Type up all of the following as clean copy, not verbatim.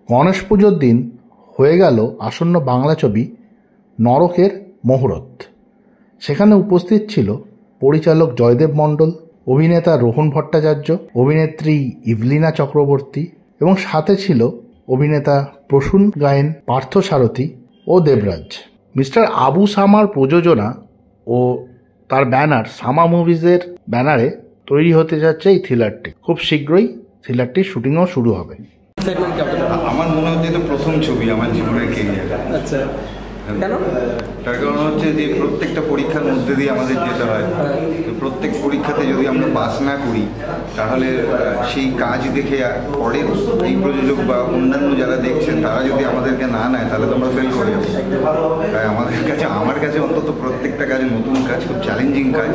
গণেশ পুজোর দিন হয়ে গেল আসন্ন বাংলা ছবি নরকের মুহূর্ত। সেখানে উপস্থিত ছিল পরিচালক জয়দেব মণ্ডল, অভিনেতা রোহন ভট্টাচার্য, অভিনেত্রী ইভলিনা চক্রবর্তী এবং সাথে ছিল অভিনেতা প্রসূন গায়েন, পার্থসারথী ও দেবরাজ। মিস্টার আবু সামার প্রযোজনা ও তার ব্যানার সামা মুভিজের ব্যানারে তৈরি হতে যাচ্ছে এই থ্রিলারটি। খুব শীঘ্রই থ্রিলারটির শুটিংও শুরু হবে। আমার মনে হচ্ছে এটা প্রথম ছবি আমার জীবনের কেরিয়ারে। আচ্ছা, কেন? তার কারণ হচ্ছে যে প্রত্যেকটা পরীক্ষার মধ্যে দিয়ে আমাদের যেতে হয়। প্রত্যেক পরীক্ষাতে যদি আমরা পাস না করি তাহলে সেই কাজ দেখে পরের এই প্রযোজক বা অন্যান্য যারা দেখছেন তারা যদি আমাদেরকে না নেয় তাহলে তো আমরা ফেল করে যাবো। তাই আমার কাছে অন্তত প্রত্যেকটা কাজে নতুন কাজ, খুব চ্যালেঞ্জিং কাজ,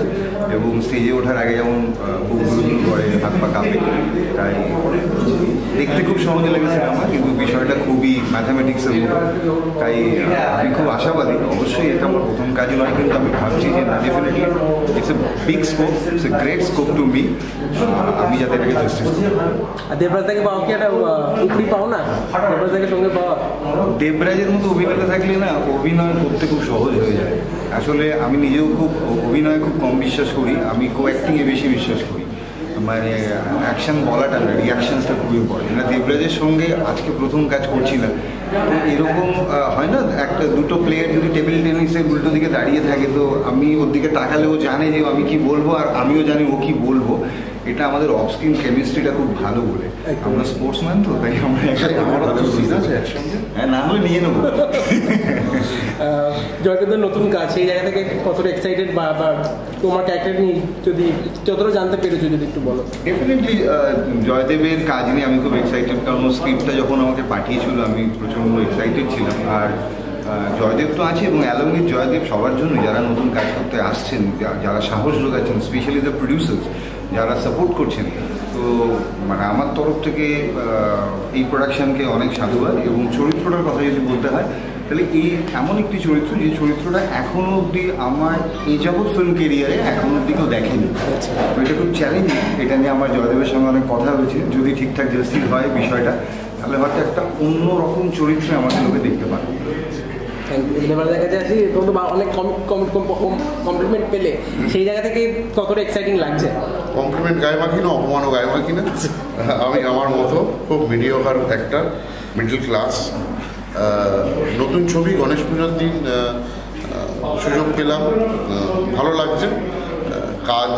এবং স্টেজে ওঠার আগে যেমন খুব গুরুগুরু করে, হাত পা কাঁপে। তাই দেখতে খুব সহজ লেগেছে আমার, কিন্তু বিষয়টা খুবই ম্যাথামেটিক্সের মতো। তাই আমি খুব আশাবাদী। অবশ্যই এটা আমার প্রথম কাজ নয়, কিন্তু আমি ভাবছি যে না, definitely it's a big scope, it's a great scope to me. আমি যাতে এটাকে জাস্টিস করি। দেবরাজ থেকে পাও কি একটা উপরি পাও না? দেবরাজ থেকে সঙ্গে পাওয়া, দেবরাজের মতো অভিনেতা থাকলে না অভিনয় করতে খুব সহজ হয়ে যায়। আসলে আমি নিজেও খুব অভিনয়ে খুব কম বিশ্বাস করি, আমি কো অ্যাক্টিংয়ে বেশি বিশ্বাস করি। মানে অ্যাকশন বলাটা না, রিয়াকশনসটা খুব ইম্পর্টেন্ট। না, দেবরাজের সঙ্গে আজকে প্রথম কাজ করছি না, তো এরকম হয় না, একটা দুটো প্লেয়ার যদি টেবিল টেনিসের উল্টো দিকে দাঁড়িয়ে থাকে তো আমি ওর দিকে তাকালেও জানে যে আমি কি বলবো, আর আমিও জানি ও কি বলবো। এটা আমাদের অফ স্ক্রিন কেমিস্ট্রিটা খুব ভালো বলে। আমরা স্পোর্টসম্যান তো, তাই আমরা হ্যাঁ, না হলে নিয়ে নেবো। জয়দেবের নতুন কাজ, সেই জায়গা থেকে কতটা এক্সাইটেড বা তোমার ক্যারেক্টার নিয়ে যদি যতটা জানতে পেরেছো যদি একটু বলো। ডেফিনেটলি জয়দেবের কাজ নিয়ে আমি খুব এক্সাইটেড, কারণ স্ক্রিপ্টটা যখন আমাকে পাঠিয়েছিল আমি প্রচণ্ড এক্সাইটেড ছিলাম। আর জয়দেব তো আছে, এবং অ্যালং উইথ জয়দেব সবার জন্য যারা নতুন কাজ করতে আসছেন, যারা সাহস যোগাচ্ছেন, স্পেশালি দ্য প্রডিউসার্স যারা সাপোর্ট করছেন, তো মানে আমার তরফ থেকে এই প্রোডাকশানকে অনেক সাধুবাদ। এবং চরিত্রটার কথা যদি বলতে হয় তাহলে এই এমন একটি চরিত্র যে চরিত্রটা এখনও অবধি আমার এই যাবৎ ফিল্ম কেরিয়ারে এখনও অবধি কেউ দেখেনি। তো এটা খুব চ্যালেঞ্জিং। এটা নিয়ে আমার জয়দেবের সঙ্গে অনেক কথা হয়েছে। যদি ঠিকঠাক জাস্টিস হয় বিষয়টা, তাহলে হয়তো একটা অন্যরকম চরিত্রে আমাকে লোকে দেখতে পারে। এবার দেখা যাচ্ছে অনেক কমপ্লিমেন্ট পেলে সেই জায়গা থেকে কতটা এক্সাইটিং লাগছে? কমপ্লিমেন্ট গায়ে মাখি না, অপমানও গায়ে মাখি না। আমি আমার মতো খুব মিডিওকার একটা মিডল ক্লাস। নতুন ছবি, গণেশ পুজোর দিন সুযোগ পেলাম, ভালো লাগছে। কাজ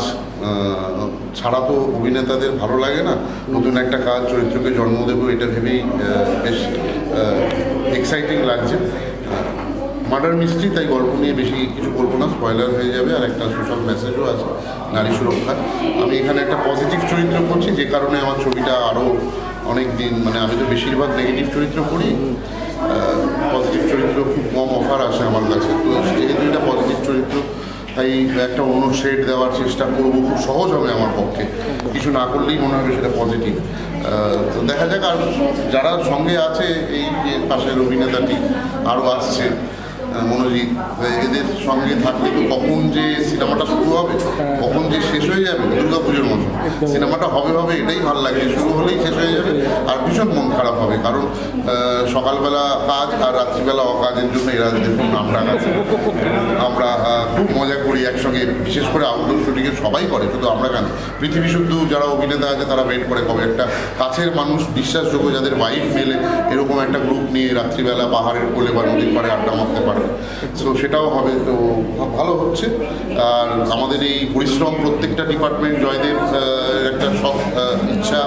ছাড়া তো অভিনেতাদের ভালো লাগে না, নতুন একটা কাজ, চরিত্রকে জন্ম দেবো, এটা ভেবেই বেশ এক্সাইটিং লাগছে। মার্ডার মিস্ট্রি, তাই গল্প নিয়ে বেশি কিছু বলবো না, স্পয়লার হয়ে যাবে। আর একটা সোশ্যাল মেসেজও আছে নারী সুরক্ষার। আমি এখানে একটা পজিটিভ চরিত্র করছি, যে কারণে আমার ছবিটা আরও অনেক দিন, মানে আমি তো বেশিরভাগ নেগেটিভ চরিত্র করি, পজিটিভ চরিত্র খুব কম অফার আসে আমার কাছে। তো যেহেতু এটা পজিটিভ চরিত্র, তাই একটা অন্য শেড দেওয়ার চেষ্টা করবো। খুব সহজ হবে আমার পক্ষে, কিছু না করলেই মনে হবে সেটা পজিটিভ। তো দেখা যাক। আর যারা সঙ্গে আছে, এই যে পাশের অভিনেতাটি আরও আসছে মনোজিৎ, এদের সঙ্গে থাকলে তো কখন যে সিনেমাটা শুরু হবে, কখন যে শেষ হয়ে যাবে, দুর্গা পুজোর মতো সিনেমাটা হবে এটাই ভালো লাগে। শুরু হলেই শেষ হয়ে যাবে, আর ভীষণ মন খারাপ হবে, কারণ সকালবেলা কাজ আর রাত্রিবেলা অকাজের জন্য এরা দেখুন নামটা আছে। আমরা খুব মজা করি একসঙ্গে, বিশেষ করে আউটডোর শুটিংয়ে সবাই করে, শুধু আমরা কেন, পৃথিবী শুদ্ধ যারা অভিনেতা আছে তারা ওয়েট করে কবে একটা কাছের মানুষ, বিশ্বাসযোগ্য, যাদের ওয়াইফ মেলে এরকম একটা গ্রুপ নিয়ে রাত্রিবেলা পাহাড়ের কোলে বা নদীর পাড়ে আড্ডা মারতে পারে। সো সেটাও হবে, তো ভালো হচ্ছে। আর আমাদের এই পরিশ্রম প্রত্যেকটা ডিপার্টমেন্ট, জয়দেব একটা সব ইচ্ছা,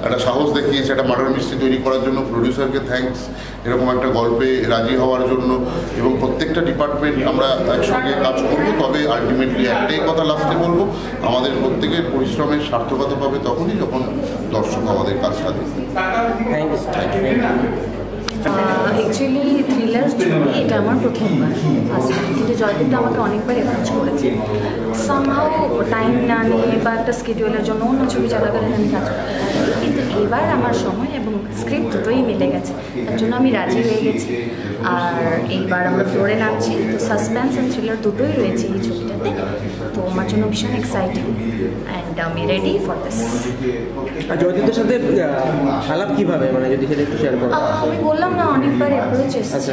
একটা সাহস দেখিয়েছে একটা মার্ডার মিস্ট্রি তৈরি করার জন্য। প্রডিউসারকে থ্যাঙ্কস এরকম একটা গল্পে রাজি হওয়ার জন্য, এবং প্রত্যেকটা ডিপার্টমেন্ট আমরা একসঙ্গে কাজ করবো। তবে আলটিমেটলি একটাই কথা লাস্টে বলবো, আমাদের প্রত্যেকের পরিশ্রমের সার্থকতা পাবে তখনই যখন দর্শক আমাদের কাজটা দেখবে। অ্যাকচুয়ালি থ্রিলার ছবি এটা আমার প্রথমবার, ফার্স্ট টাইম। কিন্তু জয়দেবটা আমাকে অনেকবার অ্যাপ্রোচ করেছে, সামহাও টাইম না নিয়ে বা একটা স্কেডিউলের জন্য অন্য ছবি চলাকালীন আমি কাজ করতে পারি। কিন্তু এবার আমার সময় এবং স্ক্রিপ্ট দুটোই মিলে মিলে গেছে, তার জন্য আমি রাজি হয়ে গেছি। আর এইবার আমরা ফ্লোরে নামছি, তো সাসপেন্স অ্যান্ড থ্রিলার দুটোই রয়েছে এই ছবিটাতে, তো আমার জন্য ভীষণ এক্সাইটিং অ্যান্ড আমি রেডি ফর দিস। আর জয়দীপের সাথে আলাপ কীভাবে, মানে যদি সেটা একটু শেয়ার করো। আমি বললাম না অনেকবার অ্যাপ্রোচ এসেছে,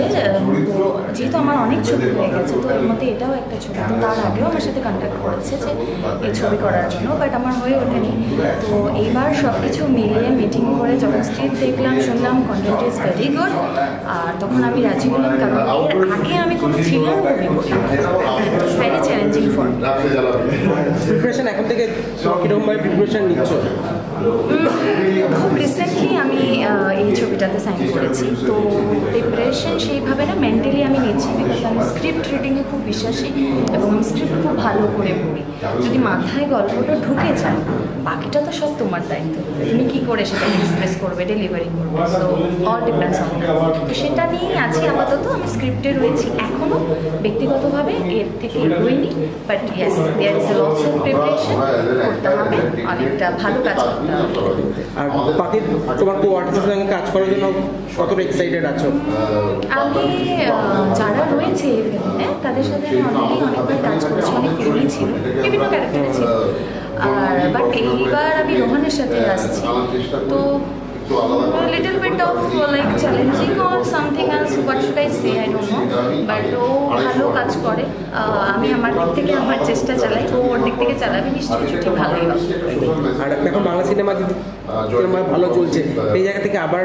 তো যেহেতু আমার অনেক ছবি হয়ে গেছে, তো এর মধ্যে এটাও একটা ছবি, তো তার আগেও আমার সাথে কন্ট্যাক্ট করেছে যে এই ছবি করার জন্য, বাট আমার হয়ে ওঠেনি। তো এইবার সব কিছু মিলিয়ে মিটিং করে যখন স্ক্রিপ্ট দেখলাম, শুনলাম কন্টেন্ট ইজ ভেরি গুড, আর তখন আমি রাজি হলাম, কারণ এর আগে আমি কোনো থ্রিলার মুভি করি, very challenging for me. Preparation এখন থেকে কীরকমভাবে প্রিপারেশন নিচ্ছ? খুব রিসেন্টলি আমি এই ছবিটাতে সাইন করেছি, তো প্রিপারেশন সেইভাবে না, মেন্টালি আমি নিচ্ছি, বিকজ আমি স্ক্রিপ্ট রিডিংয়ে খুব বিশ্বাসী এবং আমি স্ক্রিপ্ট খুব ভালো করে পড়ি। যদি মাথায় গল্পটা ঢুকে যায়, বাকিটা তো সব তোমার দায়িত্ব, তুমি কী করে সেটাকে এক্সপ্রেস করবে, ডেলিভারি করবে, so all depends on that. তো সেটা নিয়েই আছি আপাতত, আমি স্ক্রিপ্টে রয়েছি এখনও, ব্যক্তিগতভাবে এর থেকে এগোইনি, but yes there is a lots of preparation, করতে হবে, অনেকটা ভালো কাজ করতে হবে। আর বাকি তোমার কো আর্টিস্টের সঙ্গে কাজ করার জন্য কতটা এক্সাইটেড আছো? আমি যারা রয়েছে এই ফিল্মে তাদের সাথে আমি অলরেডি অনেকবার কাজ করেছি, অনেক ফিল্মই ছিল, বিভিন্ন ক্যারেক্টারে ছিল, আর বাট এইবার আমি রোহানের সাথে আসছি, তো little bit of like challenging or something else, what should I say, I don't know, but ও ভালো কাজ করে, আমি আমার দিক থেকে আমার চেষ্টা চালাই, ও ওর দিক থেকে চালাবে, নিশ্চয়ই ঠিক ভালোই হবে। আর এখন বাংলা সিনেমা ভালো চলছে, এই জায়গা থেকে আবার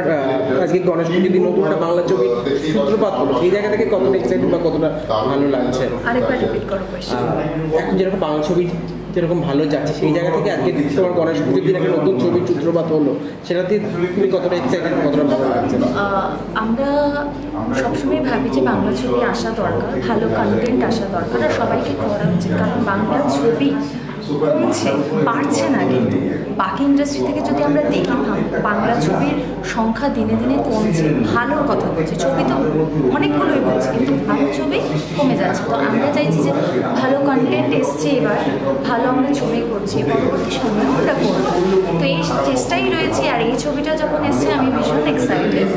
আজকে গণেশ পুজোর নতুন একটা বাংলা ছবি সূত্রপাত হলো, এই জায়গা থেকে কতটা এক্সাইটেড বা কতটা ভালো লাগছে? আরেকবার রিপিট করো কোয়েশ্চেন। এখন যেরকম বাংলা ছবি যেরকম ভালো যাচ্ছে, সেই জায়গা থেকে আজকে তোমার গণেশ পুজোর দিন একটা নতুন ছবির সূত্রপাত হলো, সেটাতে তুমি কতটা এক্সাইটেড, কতটা ভালো লাগছে? আমরা সবসময় ভাবি যে বাংলা ছবি আসা দরকার, ভালো কন্টেন্ট আসা দরকার, আর সবাইকে করা উচিত, কারণ বাংলা ছবি কমছে, বাড়ছে না, কিন্তু বাকি ইন্ডাস্ট্রি থেকে যদি আমরা দেখি, বাংলা ছবির সংখ্যা দিনে দিনে কমছে। ভালো কথা বলছি, ছবি তো অনেকগুলোই বলছে, কিন্তু ভালো ছবি কমে যাচ্ছে। তো আমরা চাইছি যে ভালো কন্টেন্ট এসছে, এবার ভালো আমরা ছবি করছি, পরবর্তী সময়েও আমরা করবো, তো এই চেষ্টাই রয়েছে। আর এই ছবিটা যখন এসছে আমি ভীষণ এক্সাইটেড,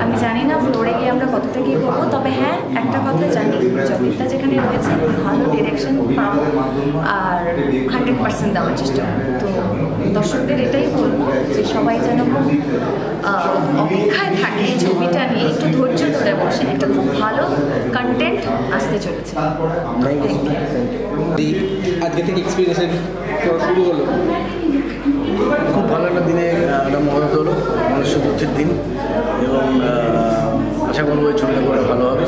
আমি জানি না ফ্লোরে গিয়ে আমরা কতটা গিয়ে করবো, তবে হ্যাঁ একটা কথা জানি, জবিতা যেখানে রয়েছে ভালো ডিরেকশন পাবো, আর 100% দেওয়ার চেষ্টা করবো। তো দর্শকদের এটাই বলবো যে সবাই যেন খুব অপেক্ষায় থাকে এই ছবিটা নিয়ে, একটু ধৈর্য ধরে বসে, একটা খুব ভালো কন্টেন্ট আসতে চলেছে। আজকে থেকে এক্সপিরিয়েন্সের শুরু হলো, খুব ভালো একটা দিনে একটা মহরত হলো, গণেশ চতুর্থীর দিন, এবং আশা করবো এই ছবিটা করে ভালো হবে।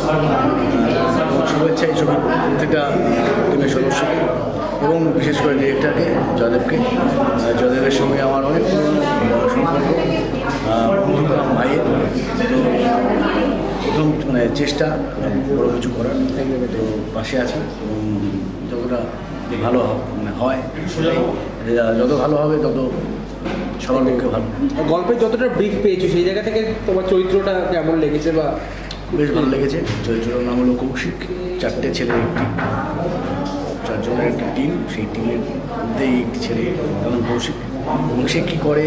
শুভেচ্ছা এই ছবির প্রত্যেকটা টিমের সদস্যকে এবং বিশেষ করে ডিরেক্টরকে, জয়দেবকে। জয়দেবের সঙ্গে আমার অনেক সম্পর্ক, ভাইয়ের প্রথম মানে চেষ্টা বড় কিছু করার, তো পাশে আছে, এবং যতটা ভালো মানে হয় সেটাই, যত ভালো হবে তত সবার পক্ষে ভালো। গল্পের যতটা ব্রিফ পেয়েছো, সেই জায়গা থেকে তোমার চরিত্রটা কেমন লেগেছে? বা বেশ ভালো লেগেছে। চরিত্রের নাম হলো কৌশিক, 4টে ছেলের একটি, 4 জনের একটি টিম, সেই টিমের মধ্যেই একটি ছেলে তার নাম কৌশিক, এবং সে কী করে,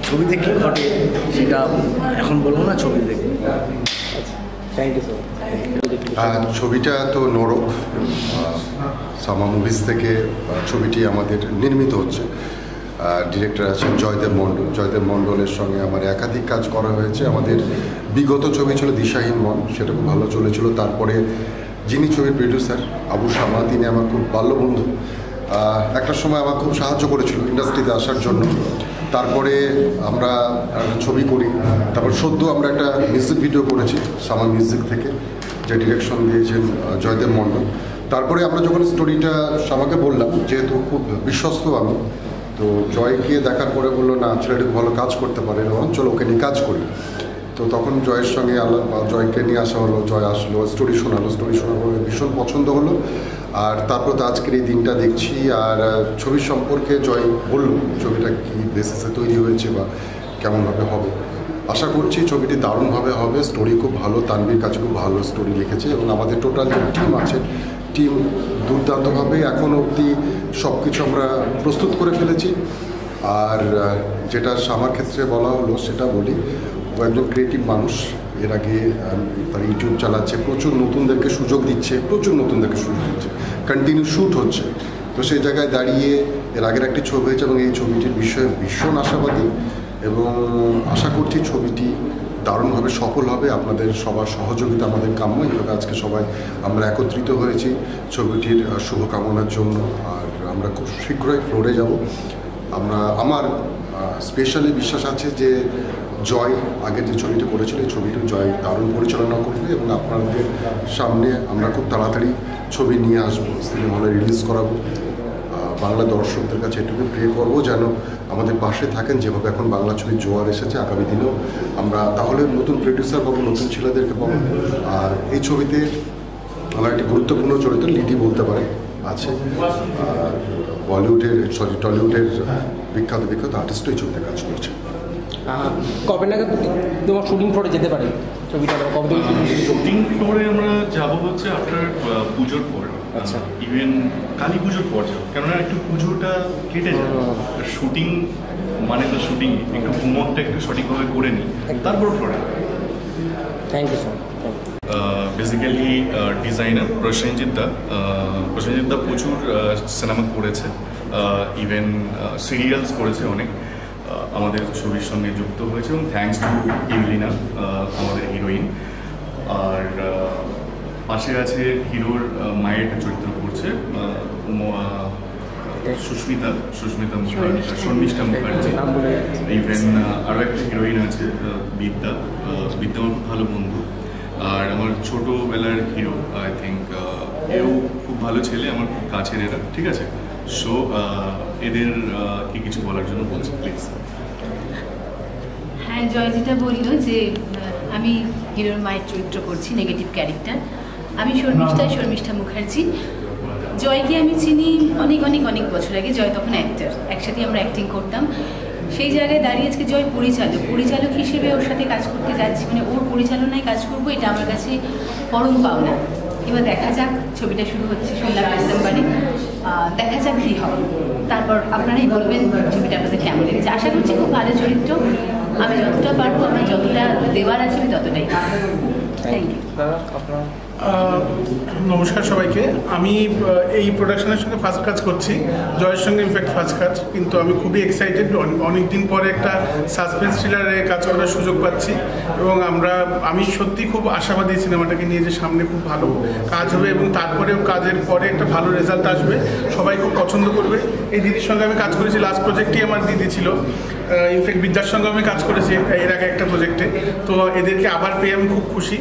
ছবিতে কী ঘটে সেটা এখন বলবো না, ছবি দেখবে। Thank you sir. ছবিটা তো নরক, সামা মুভিজ থেকে ছবিটি আমাদের নির্মিত হচ্ছে। ডিরেক্টর আছেন জয়দেব মণ্ডল। জয়দেব মণ্ডলের সঙ্গে আমার একাধিক কাজ করা হয়েছে। আমাদের বিগত ছবি ছিল দিশাহীন মন, সেটা খুব ভালো চলেছিল। তারপরে যিনি ছবির প্রডিউসার আবু শামা, তিনি আমার খুব বাল্যবন্ধু, একটা সময় আমার খুব সাহায্য করেছিল ইন্ডাস্ট্রিতে আসার জন্য। তারপরে আমরা ছবি করি, তারপর সদ্য আমরা একটা মিউজিক ভিডিও করেছি শামা মিউজিক থেকে, যে ডিরেকশন দিয়েছেন জয়দেব মণ্ডল। তারপরে আমরা যখন স্টোরিটা শামাকে বললাম, যেহেতু খুব বিশ্বস্ত আমি, তো জয়কে দেখার পরে বললো না ছেলেটা ভালো কাজ করতে পারে, চলো ওকে নিয়ে কাজ করি। তো তখন জয়ের সঙ্গে জয়কে নিয়ে আসা হলো, জয় আসলো, স্টোরি শোনার পরে ভীষণ পছন্দ হলো। আর তারপর তো আজকের এই দিনটা দেখছি। আর ছবির সম্পর্কে জয় বলল ছবিটা কী বেসিসে তৈরি হয়েছে বা কেমনভাবে হবে। আশা করছি ছবিটি দারুণভাবে হবে। স্টোরি খুব ভালো, তানভীর কাছে খুব ভালো স্টোরি লিখেছে, এবং আমাদের টোটাল যে টিম আছে, টিম দুর্দান্তভাবে এখন অবধি সব কিছু আমরা প্রস্তুত করে ফেলেছি। আর যেটা শামার ক্ষেত্রে বলা হলো সেটা বলি, ও ও একজন ক্রিয়েটিভ মানুষ। এর আগে তার ইউটিউব চালাচ্ছে, প্রচুর নতুনদেরকে সুযোগ দিচ্ছে, কন্টিনিউ শ্যুট হচ্ছে। তো সেই জায়গায় দাঁড়িয়ে এর আগের একটি ছবি হয়েছে এবং এই ছবিটির বিষয়ে ভীষণ আশাবাদী এবং আশা করছি ছবিটি দারুণভাবে সফল হবে। আপনাদের সবার সহযোগিতা আমাদের কাম্য। এইভাবে আজকে সবাই আমরা একত্রিত হয়েছি ছবিটির শুভকামনার জন্য। আর আমরা খুব শীঘ্রই ফ্লোরে যাব। আমার স্পেশালি বিশ্বাস আছে যে জয় আগের যে ছবিটি করেছিল, এই ছবিটি জয় দারুণ পরিচালনা করবে এবং আপনাদের সামনে আমরা খুব তাড়াতাড়ি ছবি নিয়ে আসবো, সিনেমা হলে রিলিজ করাবো। বাংলা দর্শকদের কাছে এটুকু প্রে করবো যেন আমাদের পাশে থাকেন। যেভাবে এখন বাংলা ছবির জোয়ার এসেছে, আগামী দিনেও আমরা তাহলে নতুন প্রডিউসার পাবো, নতুন ছেলেদেরকে পাবো। আর এই ছবিতে আমার একটি গুরুত্বপূর্ণ চরিত্র লিডি বলতে পারে আছে। টলিউডের বিখ্যাত আর্টিস্টও এই ছবিতে কাজ করছে। কবে নাগাদ তোমার শুটিং ফ্লোরে যেতে পারে ছবিটা? কবে শুটিং ফ্লোরে আমরা যাবো হচ্ছে আফটার পুজোর পর। আচ্ছা, ইভেন কালী পুজোর পর যাবো, কেননা একটু পুজোটা কেটে যায়। শুটিং মানে তো শুটিং, একটু হোমওয়ার্কটা একটু সঠিকভাবে করে নিই, তারপর ফ্লোরে। Thank you sir. Basically designer Prosenjit da প্রচুর সিনেমা করেছে, ইভেন সিরিয়ালস করেছে অনেক, আমাদের ছবির সঙ্গে যুক্ত হয়েছে। এবং থ্যাঙ্কস টু ইভলিনা, আমাদের হিরোইন। আর পাশে আছে হিরোর মায়ের চরিত্র করছে সুস্মিতা মুখার্জি, শর্মিষ্ঠা মুখার্জি। ইভেন আরও একটা হিরোইন আছে বিদ্যা আমার খুব ভালো বন্ধু। আর আমার ছোটোবেলার হিরো, আই থিঙ্ক এও খুব ভালো ছেলে, আমার খুব কাছের এরা, ঠিক আছে। সো এদের কি কিছু বলার জন্য বলছি, প্লিজ। হ্যাঁ, জয় যেটা বলল যে আমি হিরোর মায়ের চরিত্র করছি, নেগেটিভ ক্যারেক্টার। আমি শর্মিষ্ঠা মুখার্জি। জয়কে আমি চিনি অনেক অনেক অনেক বছর আগে। জয় তখন অ্যাক্টর, একসাথে আমরা অ্যাক্টিং করতাম। সেই জায়গায় দাঁড়িয়ে আজকে জয় পরিচালক হিসেবে ওর সাথে কাজ করতে যাচ্ছি, মানে ওর পরিচালনায় কাজ করবো, এটা আমার কাছে পরম পাওনা। এবার দেখা যাক, ছবিটা শুরু হচ্ছে 16 ডিসেম্বরে, দেখা যাক কী হবে। তারপর আপনারাই বলবেন ছবিটা আপনাদের কেমন লেগেছে। আশা করছি খুব ভালো চরিত্র। আমি যতটা পারবো, আমার যতটা দেওয়ার আছে আমি ততটাই। Thank you. নমস্কার সবাইকে। আমি এই প্রোডাকশনের সঙ্গে ফার্স্ট কাজ করছি, জয়ের সঙ্গে ইনফ্যাক্ট ফার্স্ট কাজ, কিন্তু আমি খুবই এক্সাইটেড। অনেকদিন পরে একটা সাসপেন্স থ্রিলারে কাজ করার সুযোগ পাচ্ছি এবং আমি সত্যি খুব আশাবাদী সিনেমাটাকে নিয়ে, যে সামনে খুব ভালো কাজ হবে এবং তারপরেও কাজের পরে একটা ভালো রেজাল্ট আসবে, সবাই খুব পছন্দ করবে। এই দিদির সঙ্গে আমি কাজ করেছি, লাস্ট প্রজেক্টই আমার দিদি ছিল। ইনফ্যাক্ট বিদ্যার সঙ্গে আমি কাজ করেছি এর আগে একটা প্রজেক্টে। তো এদেরকে আবার পেয়ে আমি খুব খুশি।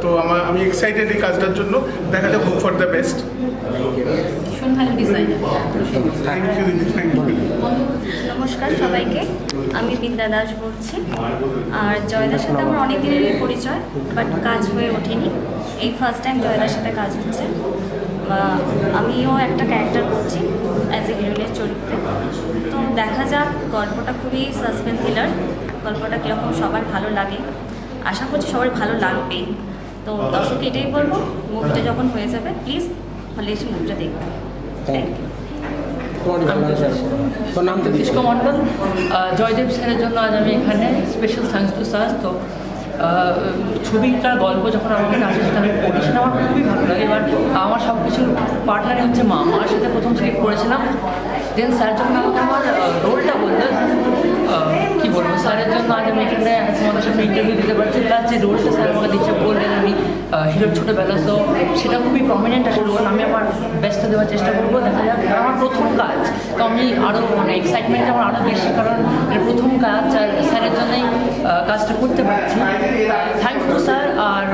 তো আমি এক্সাইটেড এই কাজটার জন্য। দেখা যাক, হোপ ফর দ্য বেস্ট। নমস্কার সবাইকে, আমি বিদ্যা দাস বলছি। আর জয়দার সাথে আমার অনেক দিনেরই পরিচয়, বাট কাজ হয়ে ওঠেনি। এই ফার্স্ট টাইম জয়দার সাথে কাজ হচ্ছে। আমিও একটা ক্যারেক্টার করছি অ্যাজ এ হিরোইনের চরিত্রে। তো দেখা যাক, গল্পটা খুবই সাসপেন্স থ্রিলার। গল্পটা কীরকম সবার ভালো লাগে, আশা করছি সবার ভালো লাগবেই। তো দর্শক এটাই বলবো, মুভিটা যখন হয়ে যাবে প্লিজ হলে এসে মুভিটা দেখবেন। Thank you. নাম জ্যোতিষ্ক মণ্ডল, জয়দেব স্যারের জন্য আজ আমি এখানে। Special thanks to sir. তো ছবিটার গল্প যখন আমার কাছে আসে, সেটা আমি পড়ি, সেটা আমার খুবই ভালো লাগে। এবার আমার সব কিছুর পার্টনারই হচ্ছে মার সাথে প্রথম স্ক্রিপ্ট করেছিলাম। দেন স্যার যখন আমাকে আমার রোলটা বললেন, কী বলবো, স্যারের জন্য আজ আমি এখানে তোমাদের সামনে ইন্টারভিউ দিতে পারছি। প্লাস যে রোলটা স্যার আমাকে দিচ্ছে বললেন আমি হিরোর ছোটোবেলা, তো সেটা খুবই প্রমিনেন্ট একটা রোল। আমি আমার বেস্টটা দেওয়ার চেষ্টা করবো। দেখা যাক, আমার প্রথম কাজ, তো আমি আরও এক্সাইটমেন্ট আমার আরও বেশি, কারণ প্রথম কাজ আর স্যারের জন্যই কাজটা করতে পারছি। Thanks to sir. আর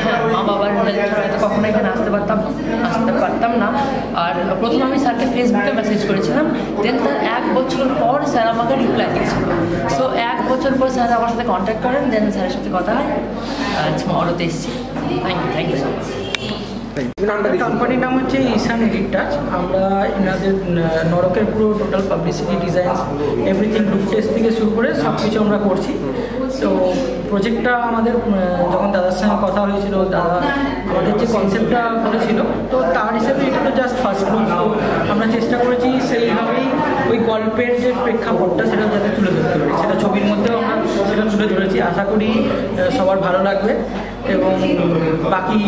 হ্যাঁ, মা বাবার হেল্প ছাড়া হয়তো কখনো এখানে আসতে পারতাম না। আর প্রথমে আমি স্যারকে ফেসবুকে মেসেজ করেছিলাম, দেন তার 1 বছর পর স্যার আমাকে রিপ্লাই দিয়েছিল। সো 1 বছর পর স্যার আমার সাথে কন্ট্যাক্ট করেন, দেন স্যারের সাথে কথা হয়। মরতে এসেছি। Thank you so much. কোম্পানির নাম হচ্ছে ঈশান এডিট টাচ। আমরা এনাদের নরকের পুরো total publicity, design, everything, look test থেকে শুরু করে সব কিছু আমরা করছি। তো প্রজেক্টটা আমাদের যখন দাদার সঙ্গে কথা হয়েছিল, দাদা আমাদের যে কনসেপ্টটা বলেছিল, তো তার হিসেবে এটা তো জাস্ট ফার্স্ট লুক। আমরা চেষ্টা করেছি সেইভাবেই ওই গল্পের যে প্রেক্ষাপটটা সেটা যাতে তুলে ধরতে পারি, সেটা ছবির মধ্যেও আমরা সেটা তুলে ধরেছি। আশা করি সবার ভালো লাগবে এবং বাকি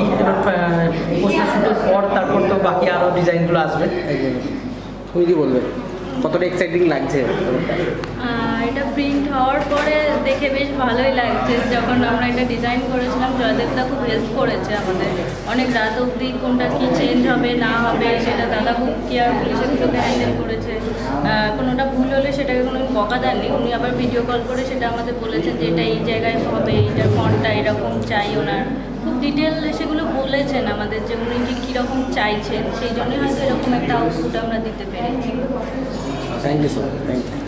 পোস্টার শুটের পর তারপর তো বাকি আরও ডিজাইনগুলো আসবে। তুমি কি বলবে, কতটা এক্সাইটিং লাগছে? এটা প্রিন্ট হওয়ার পরে দেখে বেশ ভালোই লাগছে। যখন আমরা এটা ডিজাইন করেছিলাম, জয়দেবদা খুব হেল্প করেছে আমাদের, অনেক রাত অবধি কোনটা কী চেঞ্জ হবে না হবে সেটা দাদা খুব কেয়ারফুলি সেগুলোকে হ্যান্ডেল করেছে। কোনোটা ভুল হলে সেটাকে কোনো বকা দেননি, উনি আবার ভিডিও কল করে সেটা আমাদের বলেছেন যে এটা এই জায়গায় হবে, এইটার ফন্টটা এরকম চাই। ওনার খুব ডিটেল সেগুলো বলেছেন আমাদের যে উনি ঠিক কীরকম চাইছেন, সেই জন্যই হয়তো এরকম একটা আউটপুট আমরা দিতে পেরেছি। Thank you so much. Thank you.